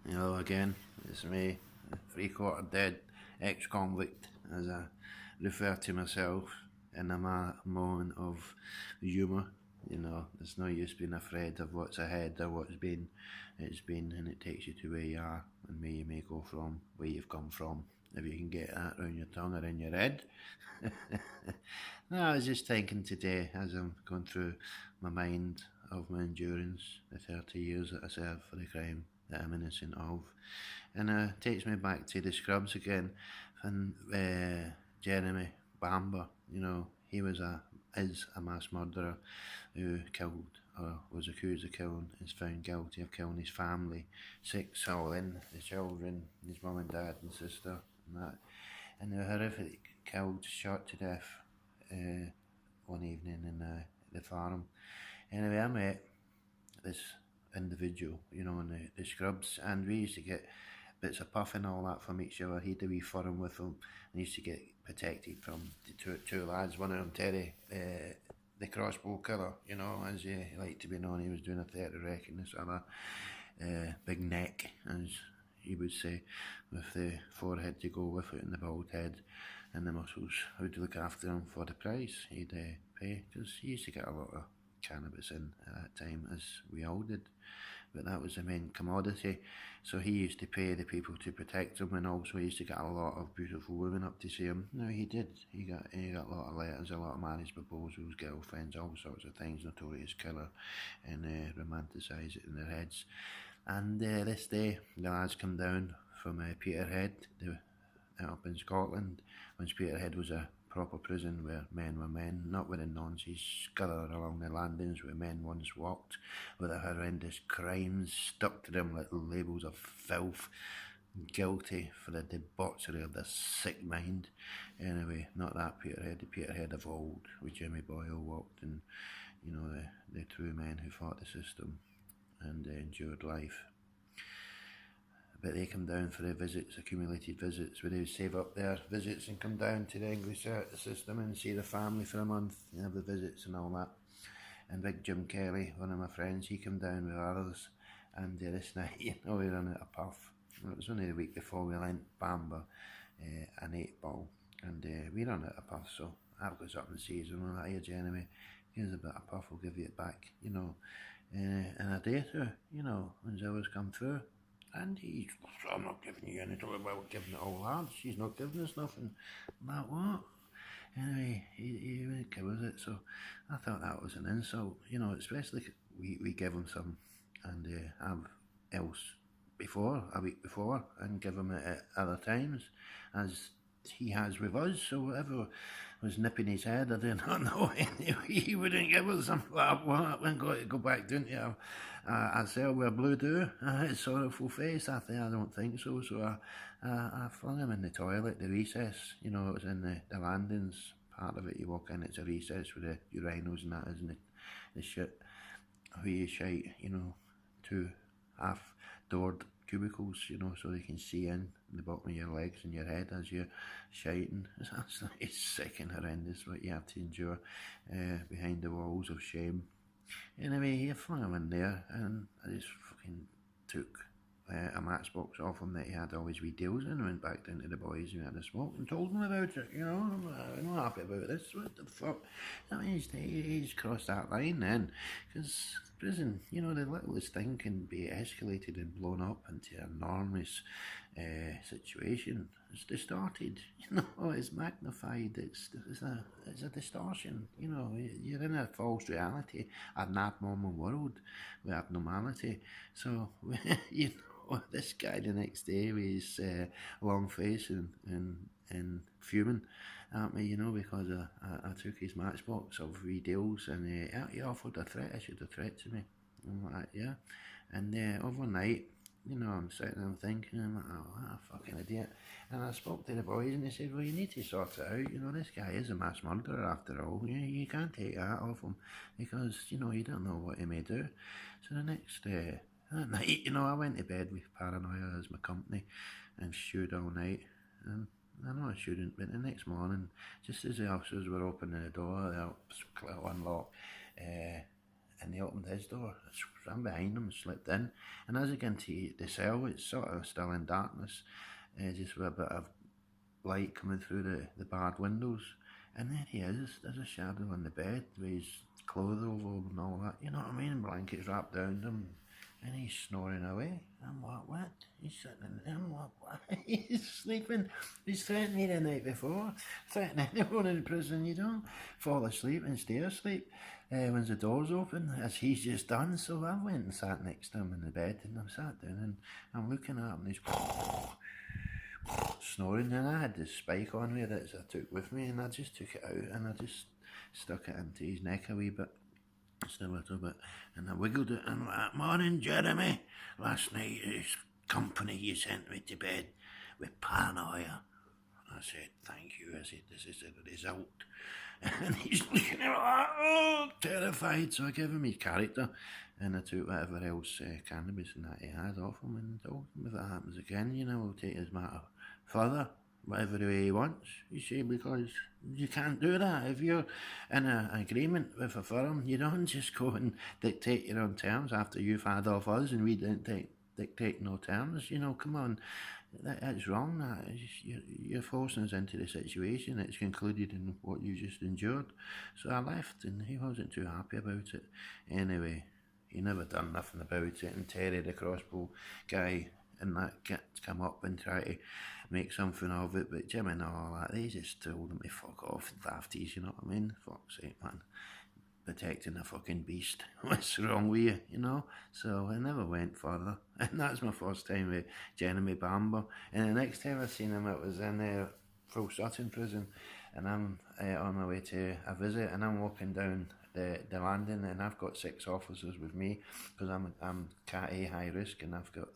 Hello again, it's me, three-quarter dead ex-convict, as I refer to myself in a moment of humour. You know, there's no use being afraid of what's ahead or what's been. It's been, and it takes you to where you are and where you may go from, where you've come from. If you can get that around your tongue or in your head. No, I was just thinking today as I'm going through my mind of my endurance, the 30 years that I served for the crime that I'm innocent of. And it takes me back to the Scrubs again and Jeremy Bamber. You know, he is a mass murderer who killed or was accused of killing, is found guilty of killing his family, six all in, the children, his mum and dad and sister and that. And they were horrific, killed, shot to death uh, one evening in the farm. Anyway, I met this individual, you know, in the Scrubs, and we used to get bits of puff and all that from each other. He had a wee forum with him, and used to get protected from the two lads. One of them, Terry, the crossbow killer, you know, as he liked to be known. He was doing a 30 wreck, and this other big neck, as he would say, with the forehead to go with it and the bald head and the muscles. Who'd look after him for the price he'd pay, because he used to get a lot of cannabis in at that time, as we all did, but that was the main commodity. So he used to pay the people to protect him, and also he used to get a lot of beautiful women up to see him. No, he did. He got a lot of letters, a lot of marriage proposals, girlfriends, all sorts of things. Notorious killer, and romanticise it in their heads. And this day, the lads come down from Peterhead, up in Scotland, when Peterhead was a proper prison where men were men, not with the nonsense scurry along the landings where men once walked, with the horrendous crimes stuck to them like labels of filth, guilty for the debauchery of their sick mind. Anyway, not that Peterhead, the Peterhead of old, with Jimmy Boyle walked, and you know, the true men who fought the system and endured life. But they come down for the visits, accumulated visits, where they save up their visits and come down to the English system and see the family for a month and have the visits and all that. And big Jim Kelly, one of my friends, he come down with others, and this night, you know, we ran out of puff. It was only the week before we lent Bamba an 8 ball, and we ran out of puff, so I goes up and sees him, and I'm like, "Here, Jeremy, here's a bit of puff, I'll give you it back," you know. In a day or two, you know, when the hours come through. And he's, "I'm not giving you anything, well, giving it all lads, she's not giving us nothing." I'm like, "What?" Anyway, he really covers it, so I thought that was an insult, you know, especially we give him some and have else before, a week before, and give him it at other times, as he has with us. So whatever was nipping his head, I did not know. Anyway, he wouldn't give us some like what? When got to go back, didn't you? I said, "With a blue do," his sorrowful face. I think I don't think so. So I flung him in the toilet, the recess. You know, it was in the landings part of it. You walk in, it's a recess with the urinals and that, isn't it? The shit, where you shite. You know, two half doored cubicles, you know, so they can see in the bottom of your legs and your head as you're shiting. It's absolutely sick and horrendous what you have to endure behind the walls of shame. Anyway, he flung him in there, and I just fucking took a matchbox off him that he had all his wee deals in, and went back down to the boys who had a smoke and told them about it. You know, I'm not happy about this. What the fuck? I mean, he's crossed that line then, because prison, you know, the littlest thing can be escalated and blown up into an enormous situation. It's distorted, you know, it's magnified, it's a distortion, you know, you're in a false reality, an abnormal world with abnormality. So, you know, this guy the next day with his long face and fuming at me, you know, because I took his matchbox of three deals, and he offered a threat, issued a threat to me. I'm like, yeah. And overnight, you know, I'm sitting there thinking, I'm like, "Oh, what a fucking idiot." And I spoke to the boys, and they said, "Well, you need to sort it out. You know, this guy is a mass murderer after all. You can't take that off him, because, you know, you don't know what he may do." So the next that night, you know, I went to bed with paranoia as my company and stewed all night. And I know I shouldn't, but the next morning, just as the officers were opening the door, they unlocked. and he opened his door, ran behind him, slipped in, and as he got into the cell, it's sort of still in darkness, just with a bit of light coming through the barred windows, and there he is, there's a shadow on the bed with his clothes over and all that, you know what I mean, blankets wrapped around him, and he's snoring away. I'm like, what? He's sitting in there, I'm like, what? He's sleeping. He's threatened me the night before, threatening anyone in prison, you don't fall asleep and stay asleep when the door's open, as he's just done. So I went and sat next to him in the bed, and I'm sat down and I'm looking at him, and he's snoring, and I had this spike on me that I took with me, and I just took it out and I just stuck it into his neck a wee bit, just a little bit, and I wiggled it, and I'm like, morning Jeremy, last night his company you sent me to bed with paranoia. I said, thank you. I said, this is the result. And he's looking at me like, oh, terrified. So I gave him his character, and I took whatever else cannabis and that he had off him, and told him if it happens again, you know, we'll take his matter further, whatever way he wants, you see, because you can't do that. If you're in an agreement with a firm, you don't just go and dictate your own terms after you've had off us and we didn't dictate no terms, you know, come on. That's wrong, that. You're forcing us into the situation. It's concluded in what you just endured. So I left, and he wasn't too happy about it. Anyway, he never done nothing about it, and Terry the crossbow guy and that kid come up and try to make something of it, but Jim and all that, they just told him to fuck off, dafties, you know what I mean? Fuck's sake, man. Protecting a fucking beast. What's wrong with you, you know? So I never went further. And that's my first time with Jeremy Bamber. And the next time I seen him, it was in Full Sutton prison. And I'm on my way to a visit, and I'm walking down the landing, and I've got 6 officers with me, because I'm Cat A high risk, and I've got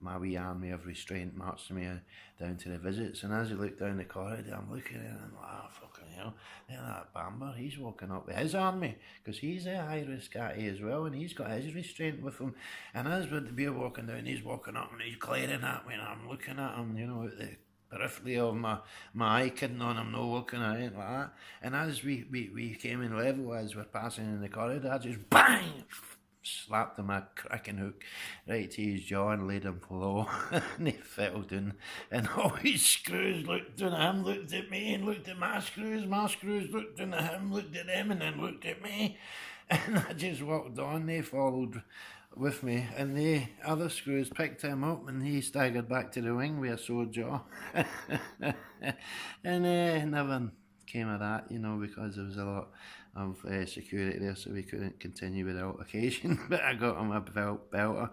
my wee army of restraint marching me down to the visits. And as I look down the corridor, I'm looking at it, and I'm like, oh, fucking hell, there that Bamber, he's walking up with his army, because he's a high risk catty as well, and he's got his restraint with him. And as we're walking down, he's walking up and he's glaring at me, and I'm looking at him, you know, at the periphery of my eye, kidding on him, no looking at it like that. And as we came in level, as we're passing in the corridor, I just bang! Slapped him a cracking hook right to his jaw and laid him low, and he fell down, and all his screws looked down at him, looked at me, and looked at my screws looked down at him, looked at them, and then looked at me, and I just walked on. They followed with me, and the other screws picked him up, and he staggered back to the wing with a sore jaw. And never came of that, you know, because there was a lot of security there, so we couldn't continue with the altercation. But I got him a belter,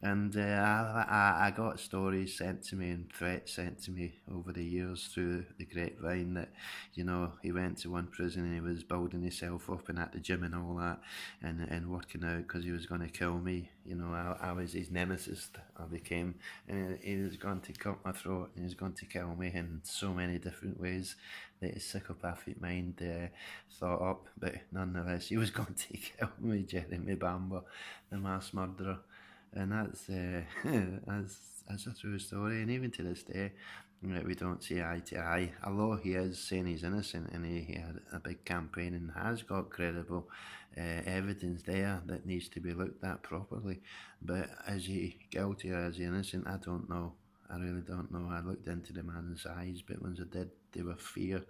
and I got stories sent to me and threats sent to me over the years through the grapevine that, you know, he went to one prison and he was building himself up and at the gym and all that, and working out because he was going to kill me. You know, I was his nemesis, I became, and he was going to cut my throat and he was going to kill me in so many different ways that his psychopathic mind thought up. But nonetheless, he was going to kill me, Jeremy Bamber, the mass murderer. And that's a true story, and even to this day, we don't see eye to eye. Although he is saying he's innocent, and he had a big campaign and has got credible evidence there that needs to be looked at properly. But is he guilty or is he innocent? I don't know. I really don't know. I looked into the man's eyes, but once I did, there was fear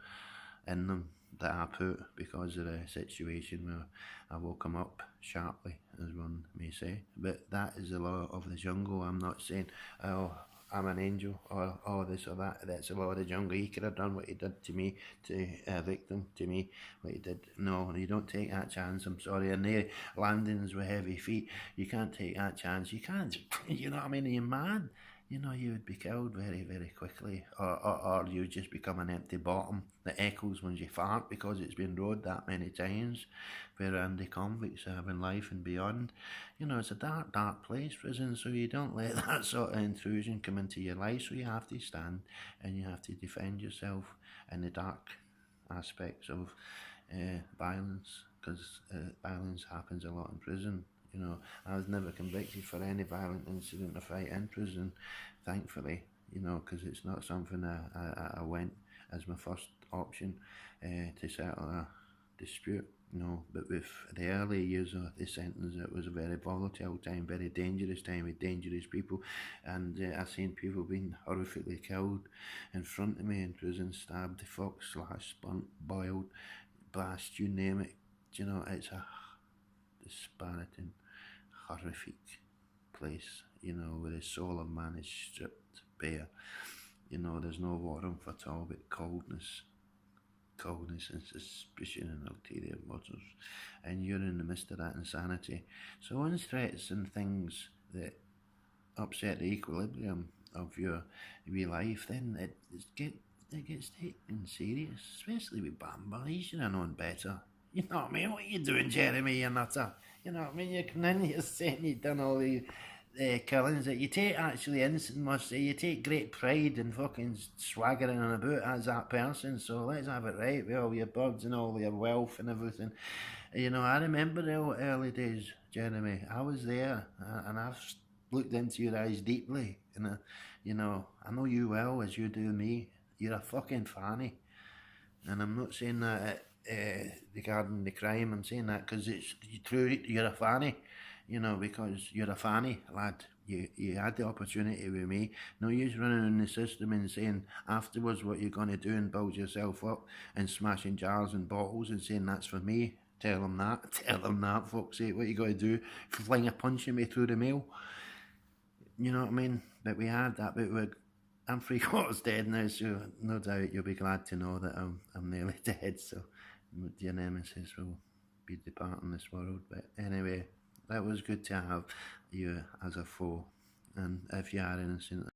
in them that I put because of the situation where I woke him up sharply, as one may say. But that is the law of the jungle. I'm not saying, oh, I'm an angel, or oh, this or that. That's the law of the jungle. He could have done what he did to me, to a victim, to me, what he did. No, you don't take that chance. I'm sorry. And the landings with heavy feet, you can't take that chance. You can't, you know what I mean? You're mad. You know, you would be killed very, very quickly, or you would just become an empty bottom that echoes when you fart because it's been rode that many times where anti-convicts are having life and beyond. You know, it's a dark, dark place, prison, so you don't let that sort of intrusion come into your life, so you have to stand and you have to defend yourself in the dark aspects of violence, because violence happens a lot in prison. You know, I was never convicted for any violent incident or fight in prison, thankfully, you know, because it's not something I went as my first option to settle a dispute. No, but with the early years of the sentence, it was a very volatile time, very dangerous time with dangerous people, and I've seen people being horrifically killed in front of me in prison, stabbed, the fuck, slashed, burnt, boiled, blast, you name it. Do you know, it's a dispiriting, horrific place, you know, where the soul of man is stripped bare. You know, there's no warmth at all but coldness and suspicion and ulterior motives, and you're in the midst of that insanity. So when threats and things that upset the equilibrium of your wee life, then it gets taken serious, especially with Bamba. He should have known better. You know what I mean? What are you doing, Jeremy? You're nutter. You know what I mean? You're coming in, you're saying you've done all the killings that you take actually innocent, must say. You take great pride in fucking swaggering on about as that person, so let's have it right with all your birds and all your wealth and everything. You know, I remember the early days, Jeremy. I was there, and I've looked into your eyes deeply, and you know, I know you well as you do me. You're a fucking fanny, and I'm not saying that regarding the crime. I'm saying that because it's true. You're a fanny, you know, because you're a fanny lad. You had the opportunity with me. No use running in the system and saying afterwards what you're going to do and build yourself up and smashing jars and bottles and saying that's for me. Tell them that. Tell them that, fuck's sake. What you got to do? Fling a punch at me through the mail. You know what I mean? But we had that, but I'm 3/4 dead now, so no doubt you'll be glad to know that I'm nearly dead. So your nemesis will be departing this world. But anyway, that was good to have you as a foe. And if you are innocent,